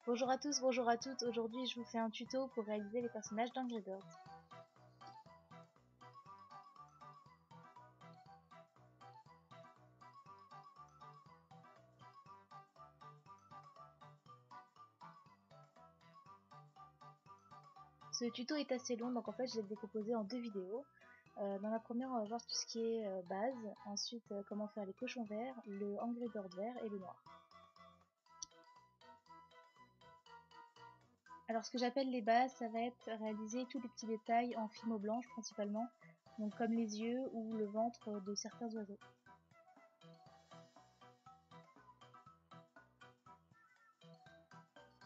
Bonjour à tous, bonjour à toutes, aujourd'hui je vous fais un tuto pour réaliser les personnages d'Angry Birds. Ce tuto est assez long, donc en fait je vais le décomposer en deux vidéos. Dans la première on va voir tout ce qui est base, ensuite comment faire les cochons verts, le Angry Bird vert et le noir. Alors ce que j'appelle les bases, ça va être réaliser tous les petits détails en fimo blanche principalement, donc comme les yeux ou le ventre de certains oiseaux.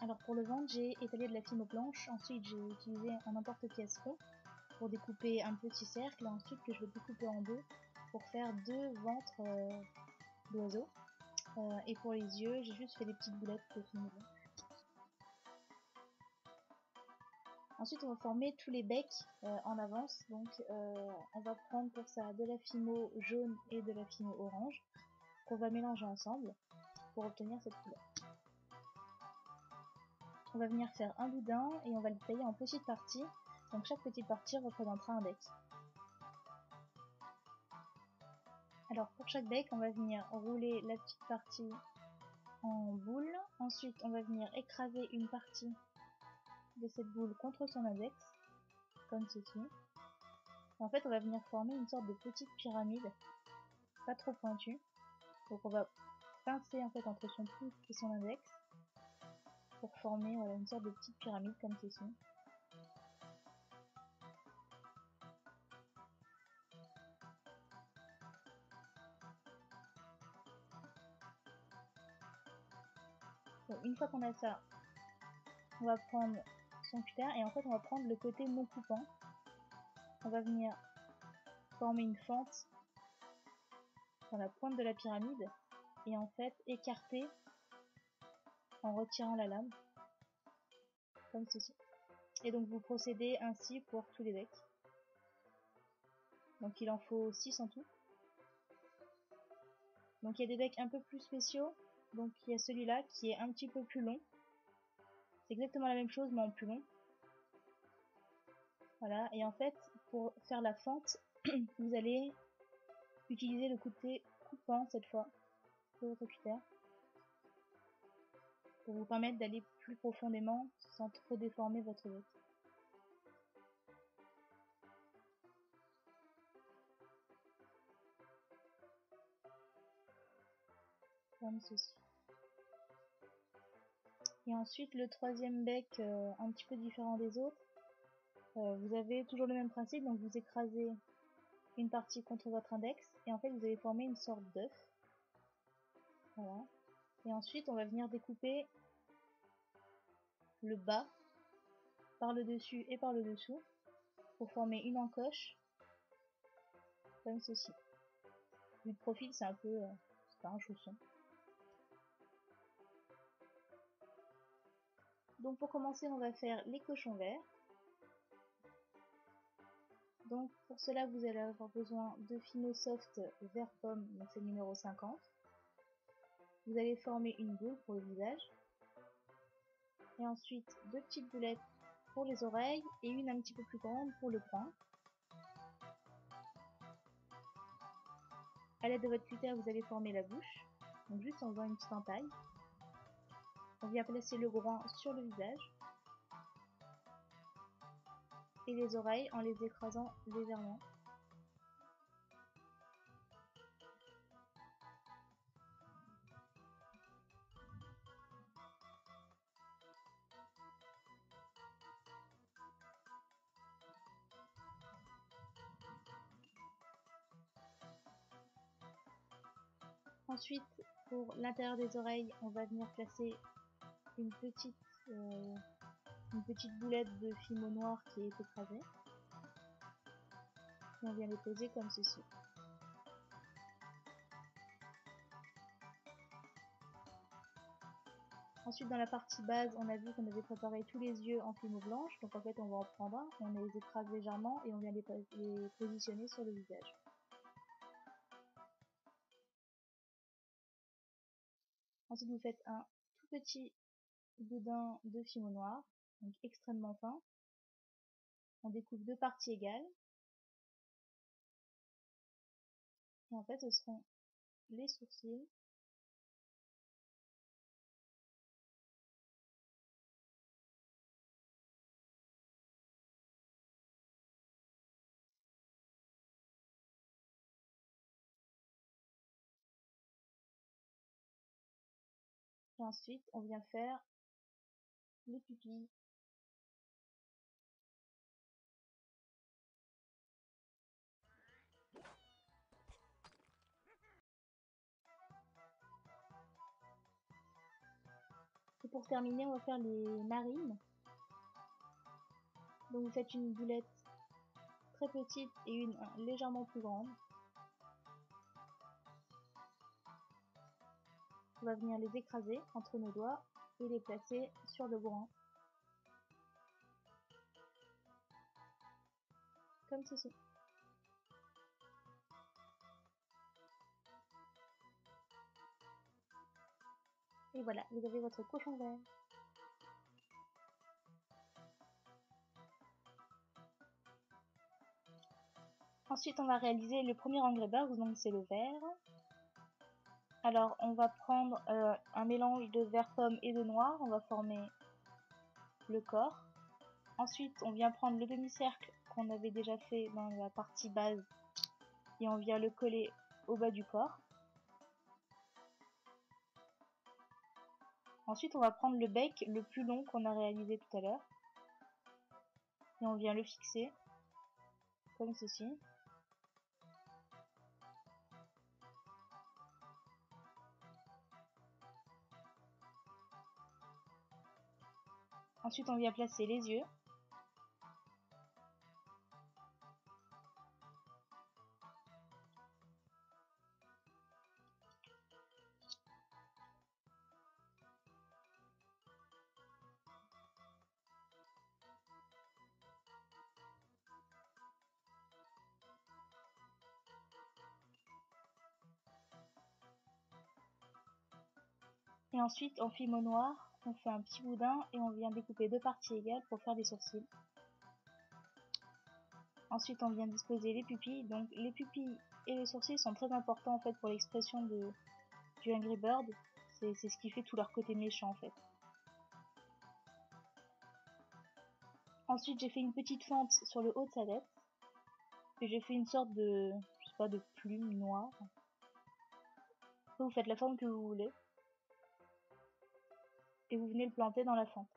Alors pour le ventre, j'ai étalé de la fimo blanche, ensuite j'ai utilisé un emporte-pièce rond pour découper un petit cercle, et ensuite que je vais découper en deux pour faire deux ventres d'oiseaux. Et pour les yeux, j'ai juste fait des petites boulettes de fimo blanche. Ensuite, on va former tous les becs en avance. Donc, on va prendre pour ça de la fimo jaune et de la fimo orange qu'on va mélanger ensemble pour obtenir cette couleur. On va venir faire un boudin et on va le tailler en petites parties. Donc, chaque petite partie représentera un bec. Alors, pour chaque bec, on va venir rouler la petite partie en boule. Ensuite, on va venir écraser une partie de cette boule contre son index, comme ceci. En fait, on va venir former une sorte de petite pyramide, pas trop pointue. Donc on va pincer en fait entre son pouce et son index pour former voilà, une sorte de petite pyramide comme ceci. Donc, une fois qu'on a ça, on va prendre son cutter et en fait on va prendre le côté non coupant. On va venir former une fente dans la pointe de la pyramide et en fait écarter en retirant la lame comme ceci. Et donc vous procédez ainsi pour tous les becs. Donc il en faut 6 en tout. Donc il y a des becs un peu plus spéciaux. Donc il y a celui-là qui est un petit peu plus long. C'est exactement la même chose mais en plus long. Voilà, et en fait pour faire la fente, vous allez utiliser le côté coupant cette fois de votre cutter pour vous permettre d'aller plus profondément sans trop déformer votre bec. Comme ceci. Et ensuite le troisième bec un petit peu différent des autres, vous avez toujours le même principe, donc vous écrasez une partie contre votre index et en fait vous allez former une sorte d'œuf. Voilà. Et ensuite on va venir découper le bas par le dessus et par le dessous pour former une encoche comme ceci. Vu de profil c'est un peu c'est pas un chausson. Donc pour commencer on va faire les cochons verts. Donc pour cela vous allez avoir besoin de Fimo Soft vert pomme, donc c'est le numéro 50. Vous allez former une boule pour le visage. Et ensuite deux petites boulettes pour les oreilles et une un petit peu plus grande pour le poing. A l'aide de votre cutter vous allez former la bouche, donc juste en faisant une petite entaille. On vient placer le groin sur le visage. Et les oreilles en les écrasant légèrement. Ensuite, pour l'intérieur des oreilles, on va venir placer une petite boulette de fimo noir qui est écrasée. Et on vient les poser comme ceci. Ensuite, dans la partie base, on a vu qu'on avait préparé tous les yeux en fimo blanche. Donc en fait, on va en prendre un, on les écrase légèrement et on vient les positionner sur le visage. Ensuite, vous faites un tout petit boudin de fimo noir, donc extrêmement fin. On découpe 2 parties égales. Et en fait, ce seront les sourcils. Et ensuite, on vient faire les pupilles. Et pour terminer, on va faire les narines. Donc vous faites une boulette très petite et une légèrement plus grande. On va venir les écraser entre nos doigts et les placer sur le bourrin. Comme ceci. Et voilà, vous avez votre cochon vert. Ensuite, on va réaliser le premier Angry Birds, donc c'est le vert. Alors, on va prendre un mélange de vert pomme et de noir. On va former le corps. Ensuite, on vient prendre le demi-cercle qu'on avait déjà fait dans la partie base et on vient le coller au bas du corps. Ensuite, on va prendre le bec le plus long qu'on a réalisé tout à l'heure et on vient le fixer comme ceci. Ensuite, on vient placer les yeux. Et ensuite, en fimo noir, on fait un petit boudin et on vient découper 2 parties égales pour faire des sourcils. Ensuite, on vient disposer les pupilles. Donc, les pupilles et les sourcils sont très importants en fait pour l'expression du Angry Bird. C'est ce qui fait tout leur côté méchant en fait. Ensuite, j'ai fait une petite fente sur le haut de sa tête. Et j'ai fait une sorte de, je sais pas, de plume noire. Après, vous faites la forme que vous voulez. Et vous venez le planter dans la fente.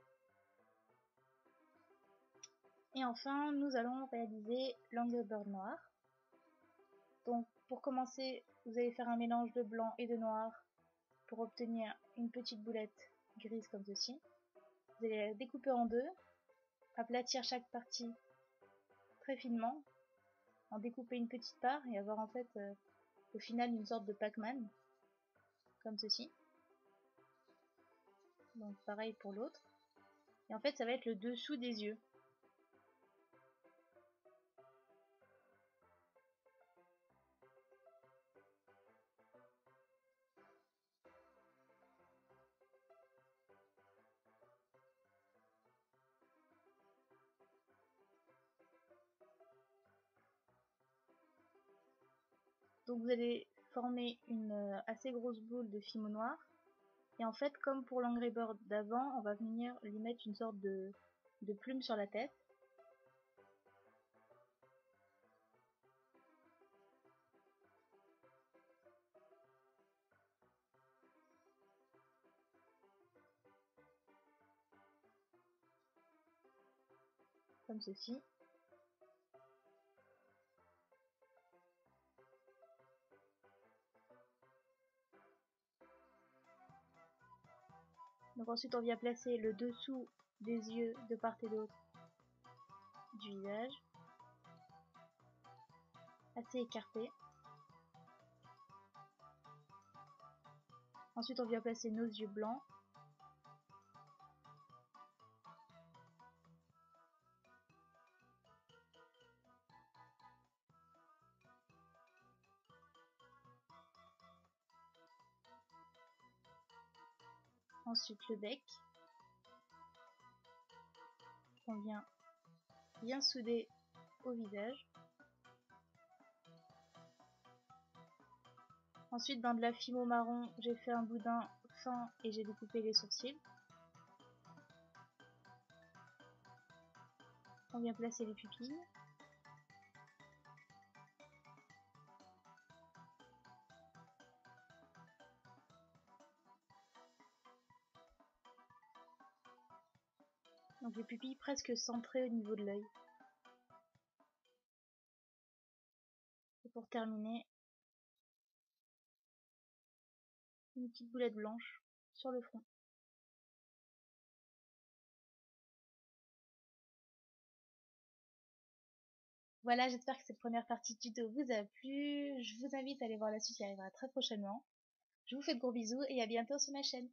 Et enfin, nous allons réaliser l'Angry Bird noir. Donc, pour commencer, vous allez faire un mélange de blanc et de noir pour obtenir une petite boulette grise comme ceci. Vous allez la découper en deux, aplatir chaque partie très finement, en découper une petite part et avoir en fait au final une sorte de Pac-Man, comme ceci. Donc pareil pour l'autre. Et en fait ça va être le dessous des yeux. Donc vous allez former une assez grosse boule de fimo noir. Et en fait, comme pour l'Angry Bird d'avant, on va venir lui mettre une sorte de plume sur la tête. Comme ceci. Donc ensuite on vient placer le dessous des yeux de part et d'autre du visage, assez écarté. Ensuite on vient placer nos yeux blancs. Ensuite le bec. qu'on vient bien souder au visage. Ensuite, dans de la fimo marron, j'ai fait un boudin fin et j'ai découpé les sourcils. On vient placer les pupilles. Donc les pupilles presque centrées au niveau de l'œil. Et pour terminer, une petite boulette blanche sur le front. Voilà, j'espère que cette première partie tuto vous a plu. Je vous invite à aller voir la suite qui arrivera très prochainement. Je vous fais de gros bisous et à bientôt sur ma chaîne.